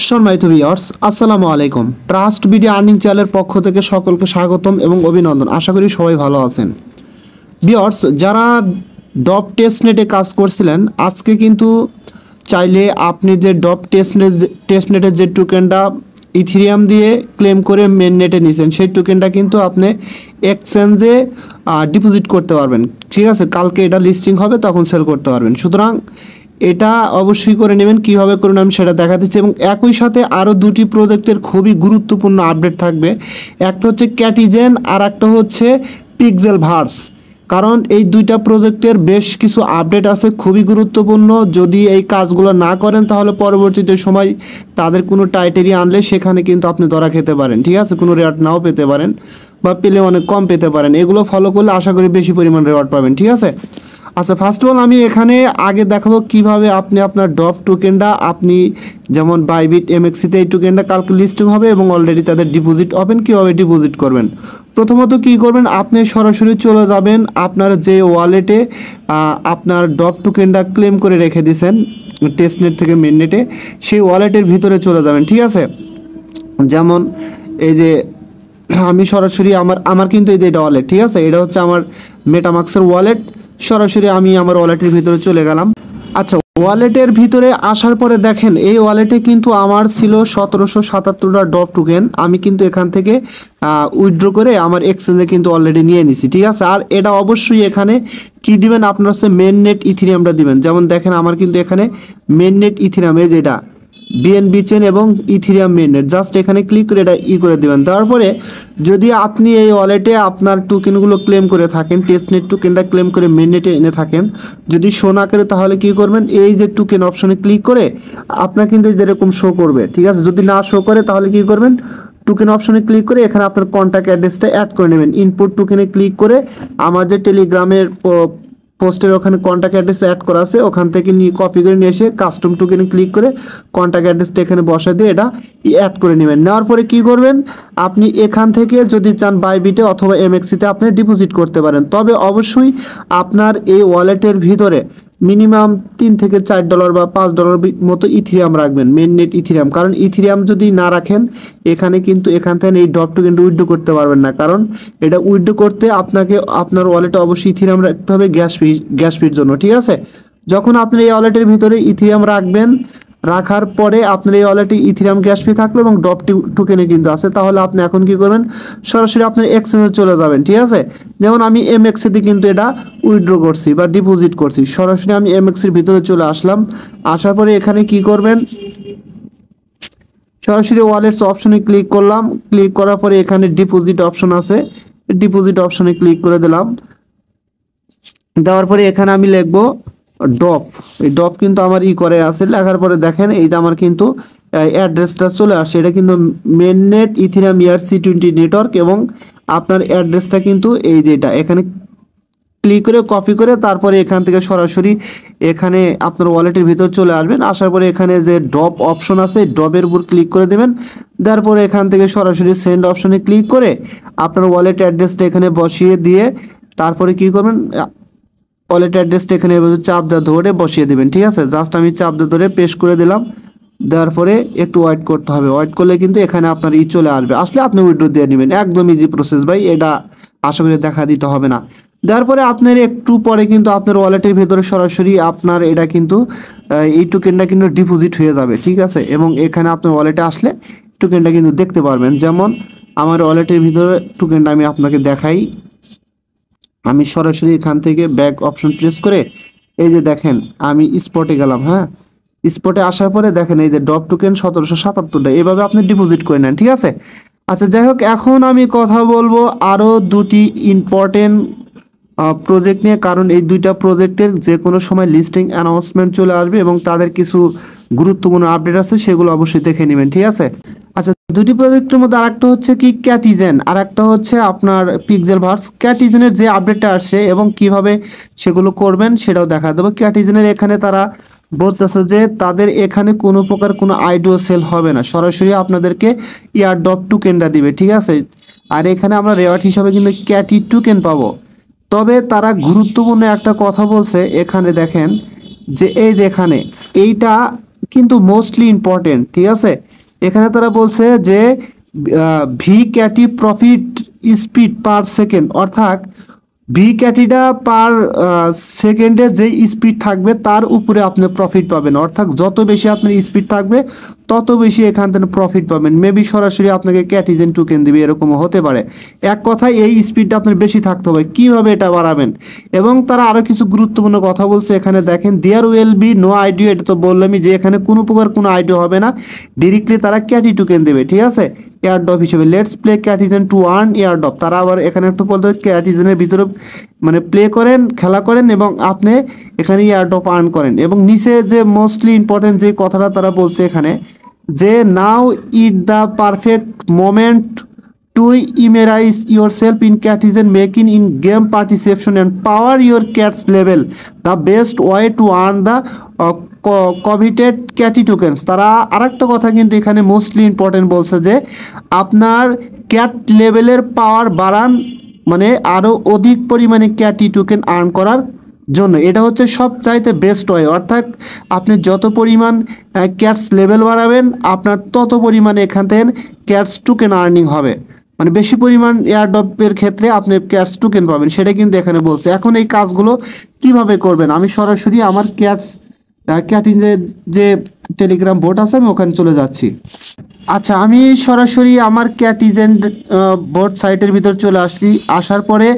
সম্মানিত ভিউয়ার্স, আসসালামু আলাইকুম। ট্রাস্ট বিডি আর্নিং চ্যানেলের পক্ষ থেকে সকলকে স্বাগতম এবং অভিনন্দন। আশা করি সবাই ভালো আছেন। ভিউয়ার্স, যারা ডপ টেস্টনেটে কাজ করছিলেন, আজকে কিন্তু চাইলে আপনি যে ডপ টেস্টনেটের যে টোকেনটা ইথিরিয়াম দিয়ে ক্লেম করে মেন নেটে নিছেন, সেই টোকেনটা কিন্তু আপনি এক্সচেঞ্জে ডিপোজিট করতে পারবেন। ঠিক আছে, কালকে এটা লিস্টিং হবে, তখন সেল করতে পারবেন। সুতরাং এটা অবশ্যই করে নেবেন। কীভাবে করুন আমি সেটা দেখা দিচ্ছি, এবং একই সাথে আরও দুটি প্রজেক্টের খুবই গুরুত্বপূর্ণ আপডেট থাকবে। একটা হচ্ছে ক্যাটিজেন আর একটা হচ্ছে পিক্সেল ভার্স। কারণ এই দুইটা প্রজেক্টের বেশ কিছু আপডেট আছে, খুবই গুরুত্বপূর্ণ। যদি এই কাজগুলো না করেন তাহলে পরবর্তীতে সময় তাদের কোনো টাইটেরিয়া আনলে সেখানে কিন্তু আপনি ধরা খেতে পারেন। ঠিক আছে, কোনো রেওয়ার্ড নাও পেতে পারেন বা পেলে অনেক কম পেতে পারেন। এগুলো ফলো করলে আশা করি বেশি পরিমাণ রেওয়ার্ড পাবেন। ঠিক আছে, আচ্ছা, ফার্স্ট অফ অল আমি এখানে আগে দেখাবো কিভাবে আপনি আপনার ডপ টোকেনটা আপনি যেমন বাইবিট এমএক্সিতে এই টোকেনটা কালকে লিস্টিং হবে এবং অলরেডি তাদের ডিপোজিট ওপেন কীভাবে ডিপোজিট করবেন। প্রথমত কি করবেন, আপনি সরাসরি চলে যাবেন আপনার যে ওয়ালেটে আপনার ডপ টোকেনটা ক্লেম করে রেখে দিয়েছেন টেস্টনেট থেকে মেন নেটে, সেই ওয়ালেটের ভিতরে চলে যাবেন। ঠিক আছে, যেমন এই যে আমি সরাসরি আমার কিন্তু এই যে এটা ওয়ালেট। ঠিক আছে, এটা হচ্ছে আমার মেটামাক্সের ওয়ালেট। সরাসরি আমি আমার ওয়ালেটের ভিতরে চলে গেলাম। আচ্ছা, ওয়ালেটের ভিতরে আসার পরে দেখেন এই ওয়ালেটে কিন্তু আমার ছিল 1777টা ডপ টোকেন। আমি কিন্তু এখান থেকে উইথড্র করে আমার এক্সচেঞ্জে কিন্তু অলরেডি নিয়ে নিছি। ঠিক আছে, আর এটা অবশ্যই এখানে কি দিবেন, আপনার হচ্ছে মেন নেট ইথিরিয়ামটা দিবেন। যেমন দেখেন আমার কিন্তু এখানে মেন নেট ইথিরিয়াম, এই যেটা বিএনবি চেন এবং ইথিরিয়াম মেননেট, জাস্ট এখানে ক্লিক করে এটা করে দেবেন। তারপরে যদি আপনি এই ওয়ালেটে আপনার টোকেনগুলো ক্লেম করে থাকেন, টেস্টনেট টোকেনটা ক্লেম করে মেননেটে এনে থাকেন, যদি শো না করে তাহলে কি করবেন, এই যে টোকেন অপশনে ক্লিক করে আপনার কিন্তু যেরকম শো করবে। ঠিক আছে, যদি না শো করে তাহলে কি করবেন, টোকেন অপশনে ক্লিক করে এখানে আপনার কন্ট্যাক্ট অ্যাড্রেসটা অ্যাড করে নেবেন। ইনপুট টোকেনে ক্লিক করে আমার যে টেলিগ্রামের পোস্টের ওখানে কন্ট্যাক্ট অ্যাড্রেস অ্যাড করা আছে, ওখান থেকে নিয়ে কপি করে নিয়ে এসে কাস্টম টোকেনে ক্লিক করে কন্ট্যাক্ট অ্যাড্রেসটা এখানে বসা দিয়ে এটা অ্যাড করে নেবেন। নেওয়ার পরে কি করবেন, আপনি এখান থেকে যদি চান বাইবিটে অথবা এমএক্সিতে আপনি ডিপোজিট করতে পারেন। তবে অবশ্যই আপনার এই ওয়ালেটের ভিতরে মিনিমাম $3 থেকে $4 বা $5 মতো ইথিরিয়াম রাখবেন, মেন নেট ইথিরিয়াম। কারণ ইথিরিয়াম যদি না রাখেন এখানে কিন্তু এখান থেকে এই ডপ টোকেনটা উইথড্র করতে পারবেন না। কারণ এটা উইথড্র করতে আপনাকে আপনার ওয়ালেটে অবশ্যই ইথিরিয়াম রাখতে হবে গ্যাস ফির জন্য। ঠিক আছে, যখন আপনি এই ওয়ালেটের ভিতরে ইথিরিয়াম রাখবেন, রাখার পরে আপনার এই ওয়ালেটে ইথিরিয়াম গ্যাস ফি থাকলো এবং ডপ টোকেনে কিন্তু আছে, তাহলে আপনি এখন কি করবেন, সরাসরি আপনার এক্সচেঞ্জে চলে যাবেন। ঠিক আছে, যেমন আমি এমএক্সিতে কিন্তু এটা উইথড্র করছি বা ডিপোজিট করছি, সরাসরি আমি এমএক্সির ভিতরে চলে আসলাম। আসার পরে এখানে কি করবেন, সরাসরি ওয়ালেটস অপশনে ক্লিক করলাম। ক্লিক করার পরে এখানে ডিপোজিট অপশন আছে, ডিপোজিট অপশনে ক্লিক করে দিলাম। দেওয়ার পরে এখানে আমি লিখবো ডপ। এই ডপ কিন্তু আমার করে আছে, লেখার পরে দেখেন এইটা আমার কিন্তু অ্যাড্রেসটা চলে আসে। এটা কিন্তু main net ethereum ERC20 network এবং আপনার অ্যাড্রেসটা কিন্তু এই যেটা এখানে ক্লিক করে কপি করে তারপরে এখান থেকে সরাসরি এখানে আপনার ওয়ালেটের ভিতর চলে আসবেন। আসার পরে এখানে যে ড্রপ অপশন আছে, ড্রপের উপর ক্লিক করে দেবেন। তারপরে এখান থেকে সরাসরি সেন্ড অপশনে ক্লিক করে আপনার ওয়ালেট অ্যাড্রেসটা এখানে বসিয়ে দিয়ে তারপরে কি করবেন, ওয়ালেট অ্যাড্রেসটা এখানে চাপ দিয়ে ধরে বসিয়ে দেবেন। ঠিক আছে, জাস্ট আমি চাপ দিয়ে ধরে পেস্ট করে দিলাম। দেওয়ার পরে একটু ওয়েট করতে হবে, ওয়েট করলে কিন্তু এখানে আপনার চলে আসবে। আসলে আপনি উইথড্র দিয়ে নেবেন, একদম ইজি প্রসেস ভাই, এটা আশা করি দেখা দিতে হবে না। দেওয়ার পরে আপনার একটু পরে কিন্তু আপনার ওয়ালেটের ভেতরে সরাসরি আপনার এটা কিন্তু এই টোকেনটা কিন্তু ডিপোজিট হয়ে যাবে। ঠিক আছে, এবং এখানে আপনার ওয়ালেটে আসলে টোকেনটা কিন্তু দেখতে পারবেন। যেমন আমার ওয়ালেটের ভিতরে টোকেনটা আমি আপনাকে দেখাই। আমি সরাসরি এখান থেকে ব্যাক অপশন প্রেস করে এই যে দেখেন আমি স্পটে গেলাম। হ্যাঁ, স্পটে আসার পরে দেখেন এই যে ডপ টোকেন 1777টা, এভাবে আপনি ডিপোজিট করে নেন। ঠিক আছে, আচ্ছা যাই হোক, এখন আমি কথা বলবো আরও দুটি ইম্পর্টেন্ট প্রজেক্ট নিয়ে। কারণ এই দুইটা প্রজেক্টের যে কোনো সময় লিস্টিং অ্যানাউন্সমেন্ট চলে আসবে এবং তাদের কিছু গুরুত্বপূর্ণ আপডেট আছে, সেগুলো অবশ্যই দেখে নেবেন। ঠিক আছে, আচ্ছা দুটি প্রজেক্টের মধ্যে আরেকটা হচ্ছে কি ক্যাটিজেন, আর একটা হচ্ছে আপনার পিক্সেল ভার্স। ক্যাটিজেনের যে আপডেটটা আসছে এবং কিভাবে সেগুলো করবেন সেটাও দেখা দেবো। ক্যাটিজেনের এখানে তারা বলতেছে যে তাদের এখানে কোনো প্রকার কোনো আইডিও সেল হবে না, সরাসরি আপনাদেরকে ডপ টোকেনটা দিবে। ঠিক আছে, আর এখানে আমরা রেওয়ার্ড হিসাবে কিন্তু ক্যাটি টোকেন পাবো। তবে তারা গুরুত্বপূর্ণ একটা কথা বলছে এখানে, দেখেন যে এই এখানে এইটা কিন্তু মোস্টলি ইম্পর্টেন্ট। ঠিক আছে, এখানে তারা বলছে যে vKATI profit speed per second, অর্থাৎ ভি ক্যাটিটা পার সেকেন্ডে যে স্পিড থাকবে তার উপরে আপনি প্রফিট পাবেন, অর্থাৎ যত বেশি আপনার স্পিড থাকবে তত বেশি এখান থেকে প্রফিট পাবেন। মেবি সরাসরি আপনাকে ক্যাটিজেন টোকেন দিবে, এরকমও হতে পারে। এক কথায় এই স্পিডটা আপনার বেশি থাকতে হবে। কীভাবে এটা বাড়াবেন? এবং তারা আরও কিছু গুরুত্বপূর্ণ কথা বলছে এখানে দেখেন, দেয়ার উইল বি নো আইডিও, এটা তো বললামই যে এখানে কোনো প্রকার কোনো আইডিও হবে না, ডিরেক্টলি তারা ক্যাটি টোকেন দেবে, ঠিক আছে, এয়ারড্রপ হিসেবে। Let's play Catizen to earn airdrop. তারা আবার এখানে একটু বলতে ক্যাটিজেনের ভিতরে মানে প্লে করেন, খেলা করেন এবং আপনি এখানে এয়ারড্রপ আর্ন করেন। এবং নিচে যে মোস্টলি ইম্পর্টেন্ট যে কথাটা তারা বলছে এখানে যে now it the perfect moment to immerse yourself in Catizen, making in game participation and power your cats level, the best way to earn the coveted KATI tokens. তারা আরেকটা কথা কিন্তু এখানে মোস্টলি ইম্পর্টেন্ট বলছে যে আপনার cat লেভেলের পাওয়ার বাড়ান, মানে আরও অধিক পরিমাণে ক্যাটি টোকেন আর্ন করার জন্য। এটা হচ্ছে সবচাইতে বেস্ট ওয়ে, অর্থাৎ আপনি যত পরিমাণ ক্যাটস লেভেল বাড়াবেন আপনার তত পরিমাণে এখান থেকে ক্যাটস টোকেন আর্নিং হবে, মানে বেশি পরিমাণ এয়ারড্রপের ক্ষেত্রে আপনি ক্যাটস টোকেন পাবেন, সেটা কিন্তু এখানে বলছে। এখন এই কাজগুলো কিভাবে করবেন, আমি সরাসরি আমার ক্যাটিনের যে টেলিগ্রাম বোট আছে আমি ওখানে চলে যাচ্ছি। আচ্ছা, আমি সরাসরি আমার ক্যাটিজেন বোট সাইটের ভিতর চলে আসছি। আসার পরে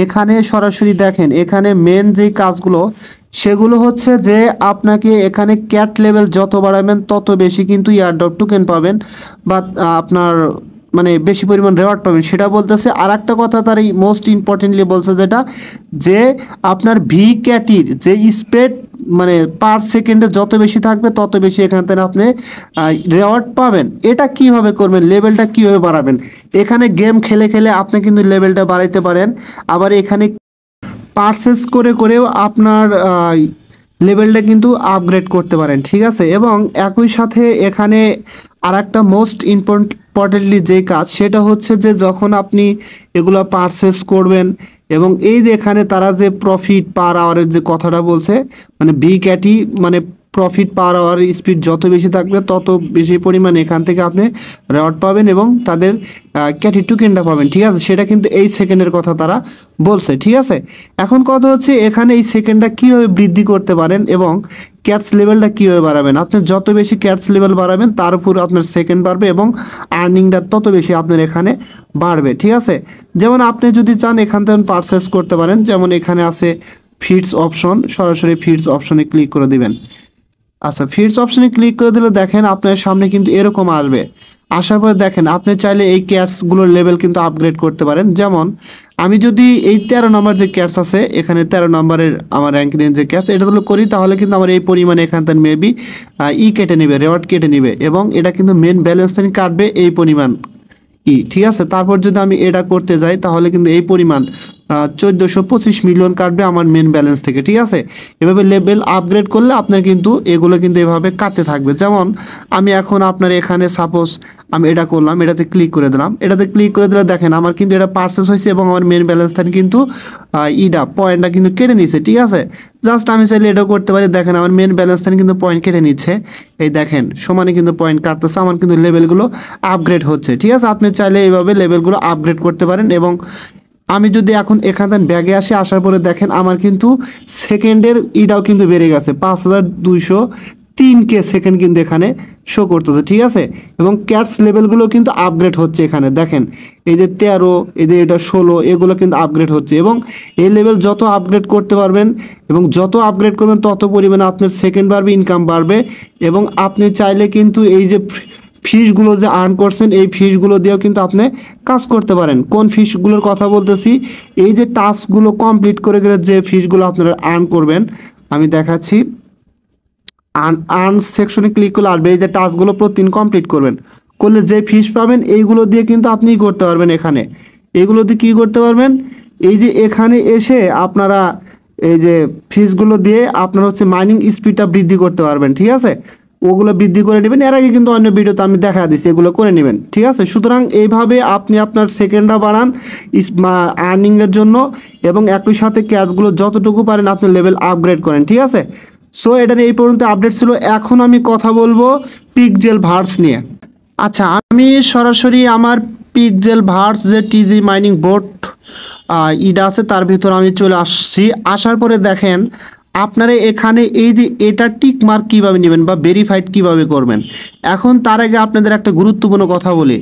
এখানে সরাসরি দেখেন এখানে মেন যেই কাজগুলো সেগুলো হচ্ছে যে আপনাকে এখানে ক্যাট লেভেল যত বাড়াবেন তত বেশি কিন্তু এয়ারড্রপ টোকেন পাবেন বা আপনার মানে বেশি পরিমাণ রেওয়ার্ড পাবেন, সেটা বলতেছে। আর একটা কথা তার এই মোস্ট ইম্পর্টেন্টলি বলছে যেটা যে আপনার ভি ক্যাটির যে স্পিড মানে পার সেকেন্ডে যত বেশি থাকবে তত বেশি এখান থেকে আপনি রেওয়ার্ড পাবেন। এটা কিভাবে করবেন, লেভেলটা কীভাবে বাড়াবেন? এখানে গেম খেলে খেলে আপনি কিন্তু লেভেলটা বাড়াইতে পারেন, আবার এখানে পারচেস করে করেও আপনার লেভেলটা কিন্তু আপগ্রেড করতে পারেন, ঠিক আছে। এবং একই সাথে এখানে আর একটা মোস্ট ইম্পর্টেন্টলি যে কাজ সেটা হচ্ছে যে যখন আপনি এগুলো পারচেস করবেন এবং এই যে এখানে তারা যে প্রফিট পার আওয়ারের যে কথাটা বলছে, মানে বি ক্যাটি মানে প্রফিট পার আওয়ার স্পিড যত বেশি থাকবে তত বেশি পরিমাণে এখান থেকে আপনি রেওয়ার্ড পাবেন এবং তাদের ক্যাটি টোকেনটা পাবেন, ঠিক আছে। সেটা কিন্তু এই সেকেন্ডের কথা তারা বলছে, ঠিক আছে। এখন কথা হচ্ছে এখানে এই সেকেন্ডটা কীভাবে বৃদ্ধি করতে পারেন এবং ক্যাটস লেভেলটা কীভাবে বাড়াবেন। আপনি যত বেশি ক্যাটস লেভেল বাড়াবেন তার উপর আপনার সেকেন্ড বাড়বে এবং আর্নিংটা তত বেশি আপনার এখানে বাড়বে, ঠিক আছে। যেমন আপনি যদি চান এখান থেকে পারচেস করতে পারেন, যেমন এখানে আছে ফিডস অপশন, সরাসরি ফিডস অপশনে ক্লিক করে দিবেন। আচ্ছা, ফিডস অপশনে ক্লিক করে দিলে দেখেন আপনার সামনে কিন্তু এরকম আসবে। আসার পরে দেখেন আপনি চাইলে এই ক্যাটসগুলোর লেভেল কিন্তু আপগ্রেড করতে পারেন। যেমন আমি যদি এই 13 নম্বর যে ক্যাটস আছে এখানে 13 নম্বরের আমার র্যাঙ্কিংয়ের যে ক্যাটস এটা যদি করি তাহলে কিন্তু আমার এই পরিমাণে এখান থেকে মেবি কেটে নেবে, রেওয়ার্ড কেটে নেবে এবং এটা কিন্তু মেন ব্যালেন্স থেকে কাটবে এই পরিমাণ ঠিক আছে। তারপর যদি আমি এটা করতে যাই তাহলে কিন্তু এই পরিমাণ 1425 মিলিয়ন কাটবে আমার মেন ব্যালেন্স থেকে, ঠিক আছে। এভাবে লেভেল আপগ্রেড করলে আপনার কিন্তু এগুলো কিন্তু এভাবে কাটতে থাকবে। যেমন আমি এখন আপনার এখানে সাপোজ আমি এটা করলাম, এটাতে ক্লিক করে দিলাম, এটাতে ক্লিক করে দিলে দেখেন আমার কিন্তু এটা পারচেস হয়েছে এবং আমার মেন ব্যালেন্স থেকে কিন্তু পয়েন্টটা কিন্তু কেটে নিচ্ছে, ঠিক আছে। জাস্ট আমি চাইলে এটাও করতে পারি, দেখেন আমার মেন ব্যালেন্স থেকে কিন্তু পয়েন্ট কেটে নিচ্ছে, এই দেখেন সমানে কিন্তু পয়েন্ট কাটতেছে, আমার কিন্তু লেভেলগুলো আপগ্রেড হচ্ছে, ঠিক আছে। আপনি চাইলে এইভাবে লেভেলগুলো আপগ্রেড করতে পারেন। এবং আমি যদি এখন এখান থেকে ব্যাগে আসি, আসার পরে দেখেন আমার কিন্তু সেকেন্ডের ইটাও কিন্তু বেড়ে গেছে, 5203K সেকেন্ড কিন্তু এখানে শো করতেছে, ঠিক আছে। এবং ক্যাটস লেভেলগুলো কিন্তু আপগ্রেড হচ্ছে, এখানে দেখেন এই যে 13, এই যে এটা 16, এগুলো কিন্তু আপগ্রেড হচ্ছে। এবং এই লেভেল যত আপগ্রেড করতে পারবেন এবং যত আপগ্রেড করবেন তত পরিমাণে আপনার সেকেন্ড বাড়বে, ইনকাম বাড়বে। এবং আপনি চাইলে কিন্তু এই যে ফিসগুলো যে আর্ন করছেন এই ফিসগুলো দিয়েও কিন্তু আপনি কাজ করতে পারেন। কোন ফিসগুলোর কথা বলতেছি, এই যে টাস্কগুলো কমপ্লিট করে গেলে যে ফিসগুলো আপনারা আর্ন করবেন, আমি দেখাচ্ছি। আর্ন সেকশনে ক্লিক করলে আসবে, এই যে টাস্কগুলো প্রতিদিন কমপ্লিট করবেন, করলে যে ফিস পাবেন এইগুলো দিয়ে কিন্তু আপনি করতে পারবেন। এখানে এইগুলো দিয়ে কী করতে পারবেন, এই যে এখানে এসে আপনারা এই যে ফিসগুলো দিয়ে আপনারা হচ্ছে মাইনিং স্পিডটা বৃদ্ধি করতে পারবেন, ঠিক আছে। ওগুলো বৃদ্ধি করে নেবেন, এর আগে কিন্তু অন্য ভিডিওতে আমি দেখা দিচ্ছি, এগুলো করে নেবেন, ঠিক আছে। সুতরাং এইভাবে আপনি আপনার সেকেন্ডটা বাড়ান আর্নিংয়ের জন্য এবং একই সাথে ক্যাশগুলো যতটুকু পারেন আপনি লেভেল আপগ্রেড করেন, ঠিক আছে। সো এটার এই পর্যন্ত আপডেট ছিল। এখন আমি কথা বলবো পিক্সেল ভার্স নিয়ে। আচ্ছা, আমি সরাসরি আমার পিক্সেল ভার্স যে টিজি মাইনিং বোর্ড ইটা আছে তার ভিতর আমি চলে আসছি। আসার পরে দেখেন আপনারা এখানে এই যে এটা টিক মার্ক কীভাবে নেবেন বা ভেরিফাইড কিভাবে করবেন। এখন তার আগে আপনাদের একটা গুরুত্বপূর্ণ কথা বলি,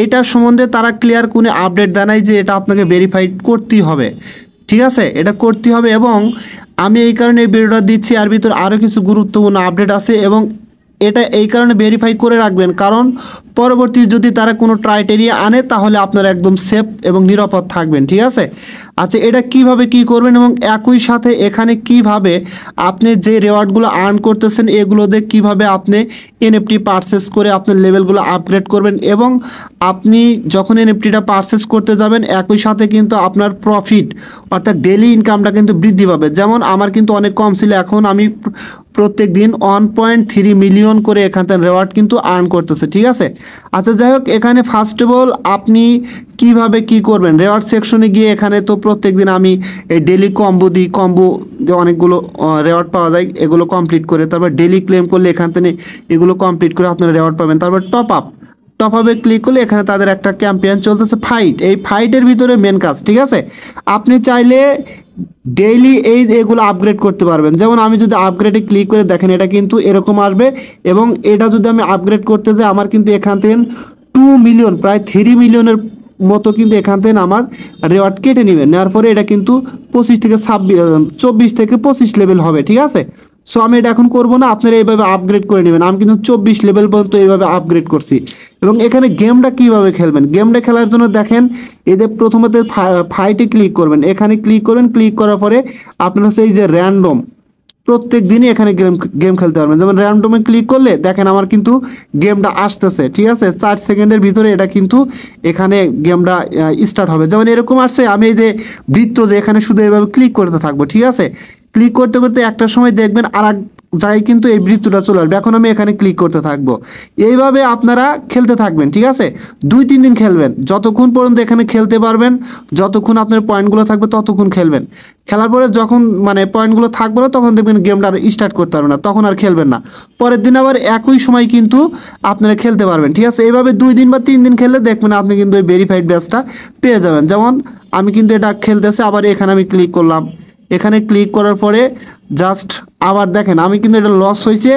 এটার সম্বন্ধে তারা ক্লিয়ার কোনো আপডেট দেয় নাই যে এটা আপনাকে ভেরিফাইড করতেই হবে। ঠিক আছে, এটা করতে হবে। এবং আমি এই কারণে এই ভিডিওটা দিচ্ছি, আর ভিতর আরও কিছু গুরুত্বপূর্ণ আপডেট আছে এবং এটা এই কারণে ভেরিফাই করে রাখবেন, কারণ পরবর্তী যদি তারা কোনো ক্রাইটেরিয়া আনে তাহলে আপনারা একদম সেফ এবং নিরাপদ থাকবেন। ঠিক আছে, আচ্ছা এটা কিভাবে কি করবেন এবং একই সাথে এখানে কিভাবে আপনি যে রেওয়ার্ডগুলো আর্ন করতেছেন এগুলো দিয়ে কীভাবে আপনি এনএফটি পারচেস করে আপনার লেভেলগুলো আপগ্রেড করবেন, এবং আপনি যখন এনএফটিটা পারচেস করতে যাবেন একই সাথে কিন্তু আপনার প্রফিট অর্থাৎ ডেইলি ইনকামটা কিন্তু বৃদ্ধি পাবে। যেমন আমার কিন্তু অনেক কম ছিল, এখন আমি প্রত্যেক দিন 1.3 মিলিয়ন করে এখান থেকে রেওয়ার্ড কিন্তু আর্ন করতেছে। ঠিক আছে, আচ্ছা যাই হোক, এখানে ফার্স্ট অফ অল আপনি কিভাবে কি করবেন, রেওয়ার্ড সেকশনে গিয়ে এখানে তো প্রত্যেক দিন আমি এই ডেলি কম্বো দিই, কম্বো যে অনেকগুলো রেওয়ার্ড পাওয়া যায় এগুলো কমপ্লিট করে, তারপর ডেলি ক্লেম করলে এখান থেকে এগুলো কমপ্লিট করে আপনারা রেওয়ার্ড পাবেন। তারপর টপ আপে ক্লিক করলে এখানে তাদের একটা ক্যাম্পেইন চলতেছে ফাইট, এই ফাইটের ভিতরে মেন কাজ। ঠিক আছে, আপনি চাইলে ডেইলি এগুলো আপগ্রেড করতে পারবেন। যেমন আমি যদি আপগ্রেডে ক্লিক করে দেখেন এটা কিন্তু এরকম আসবে, এবং এটা যদি আমি আপগ্রেড করতে যাই আমার কিন্তু এখান থেকে 2 মিলিয়ন প্রায় 3 মিলিয়নের মতো কিন্তু এখান থেকে আমার রেওয়ার্ড কেটে নেবেন। নেওয়ার পরে এটা কিন্তু 24 থেকে 25 লেভেল হবে। ঠিক আছে, সো আমি এটা এখন করবো না, আপনারা এইভাবে আপগ্রেড করে নেবেন। আমি কিন্তু 24 লেভেল পর্যন্ত এইভাবে আপগ্রেড করছি। এবং এখানে গেমটা কিভাবে খেলবেন, গেমটা খেলার জন্য দেখেন এদের প্রথমত ফাইটে ক্লিক করবেন, এখানে ক্লিক করবেন, ক্লিক করার পরে আপনার হচ্ছে এই যে র্যান্ডম প্রত্যেক দিনই এখানে গেম খেলতে পারবেন। যেমন র্যান্ডমে ক্লিক করলে দেখেন আমার কিন্তু গেমটা আসতেছে। ঠিক আছে, 4 সেকেন্ডের ভিতরে এটা কিন্তু এখানে গেমটা স্টার্ট হবে। যেমন এরকম আসছে, আমি এই যে বৃত্ত যে এখানে শুধু এইভাবে ক্লিক করতে থাকবো। ঠিক আছে, ক্লিক করতে করতে একটা সময় দেখবেন আর এক জায়গায় কিন্তু এই বৃত্তটা চলে আসবে। এখন আমি এখানে ক্লিক করতে থাকবো, এইভাবে আপনারা খেলতে থাকবেন। ঠিক আছে, 2-3 দিন খেলবেন, যতক্ষণ পর্যন্ত এখানে খেলতে পারবেন, যতক্ষণ আপনার পয়েন্টগুলো থাকবে ততক্ষণ খেলবেন। খেলার পরে যখন মানে পয়েন্টগুলো থাকবে না তখন দেখবেন গেমটা আর স্টার্ট করতে পারবেন না, তখন আর খেলবেন না। পরের দিন আবার একই সময় কিন্তু আপনারা খেলতে পারবেন। ঠিক আছে, এইভাবে 2 দিন বা 3 দিন খেললে দেখবেন আপনি কিন্তু এই ভেরিফাইড ব্যাচটা পেয়ে যাবেন। যেমন আমি কিন্তু এটা খেলতেছি, আবার এখানে আমি ক্লিক করলাম, এখানে ক্লিক করার পরে জাস্ট আবার দেখেন আমি কিন্তু এটা লস হয়েছে,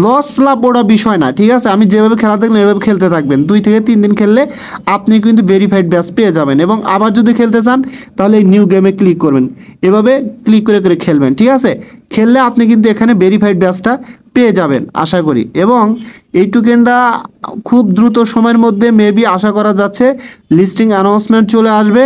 লস লাভ ওটা বিষয় না। ঠিক আছে, আমি যেভাবে খেলা থাকলে এভাবে খেলতে থাকবেন, 2 থেকে 3 দিন খেললে আপনি কিন্তু ভেরিফাইড ব্যাচ পেয়ে যাবেন। এবং আবার যদি খেলতে চান তাহলে এই নিউ গেমে ক্লিক করবেন, এভাবে ক্লিক করে করে খেলবেন। ঠিক আছে, খেললে আপনি কিন্তু এখানে ভেরিফাইড ব্যাচটা পেয়ে যাবেন আশা করি। এবং এই টোকেনটা খুব দ্রুত সময়ের মধ্যে মেবি আশা করা যাচ্ছে লিস্টিং অ্যানাউন্সমেন্ট চলে আসবে।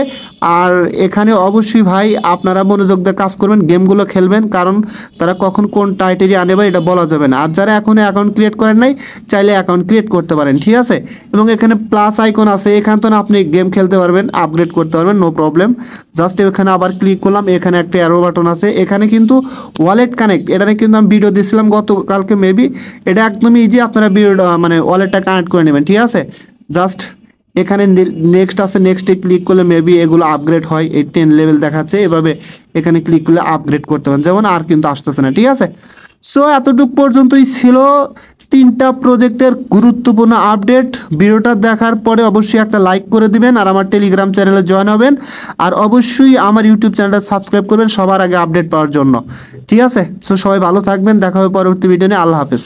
আর এখানে অবশ্যই ভাই আপনারা মনোযোগ দিয়ে কাজ করবেন, গেমগুলো খেলবেন, কারণ তারা কখন কোন টাইটেরিয়া আনে বা এটা বলা যাবে না। আর যারা এখনও অ্যাকাউন্ট ক্রিয়েট করেন নাই চাইলে অ্যাকাউন্ট ক্রিয়েট করতে পারেন। ঠিক আছে, এবং এখানে প্লাস আইকন আছে, এখান থেকে আপনি গেম খেলতে পারবেন, আপগ্রেড করতে পারবেন, নো প্রবলেম। জাস্ট এখানে আবার ক্লিক করলাম, এখানে একটা অ্যারো বাটন আছে, এখানে কিন্তু ওয়ালেট কানেক্ট, এটা কিন্তু আমি ভিডিও দিয়েছিলাম গতকালকে মেবি, এটা একদমই ইজি, আপনারা ভিডিও মানে ওয়ালেটটা কানেক্ট করে নেবেন। ঠিক আছে, জাস্ট এখানে নেক্সট আছে, নেক্সটে ক্লিক করলে মেবি এগুলো আপগ্রেড হয়, এই 10 লেভেল দেখাচ্ছে, এভাবে এখানে ক্লিক করলে আপগ্রেড করতে পারেন। যেমন আর কিন্তু আসতেছে না। ঠিক আছে, সো এতটুকু পর্যন্তই ছিল 3টা প্রজেক্টের গুরুত্বপূর্ণ আপডেট। ভিডিওটা দেখার পরে অবশ্যই একটা লাইক করে দিবেন, আর আমার টেলিগ্রাম চ্যানেলে জয়েন হবেন, আর অবশ্যই আমার ইউটিউব চ্যানেলটা সাবস্ক্রাইব করবেন সবার আগে আপডেট পাওয়ার জন্য। ঠিক আছে, সো সবাই ভালো থাকবেন, দেখা হবে পরবর্তী ভিডিও নিয়ে। আল্লাহ হাফেজ।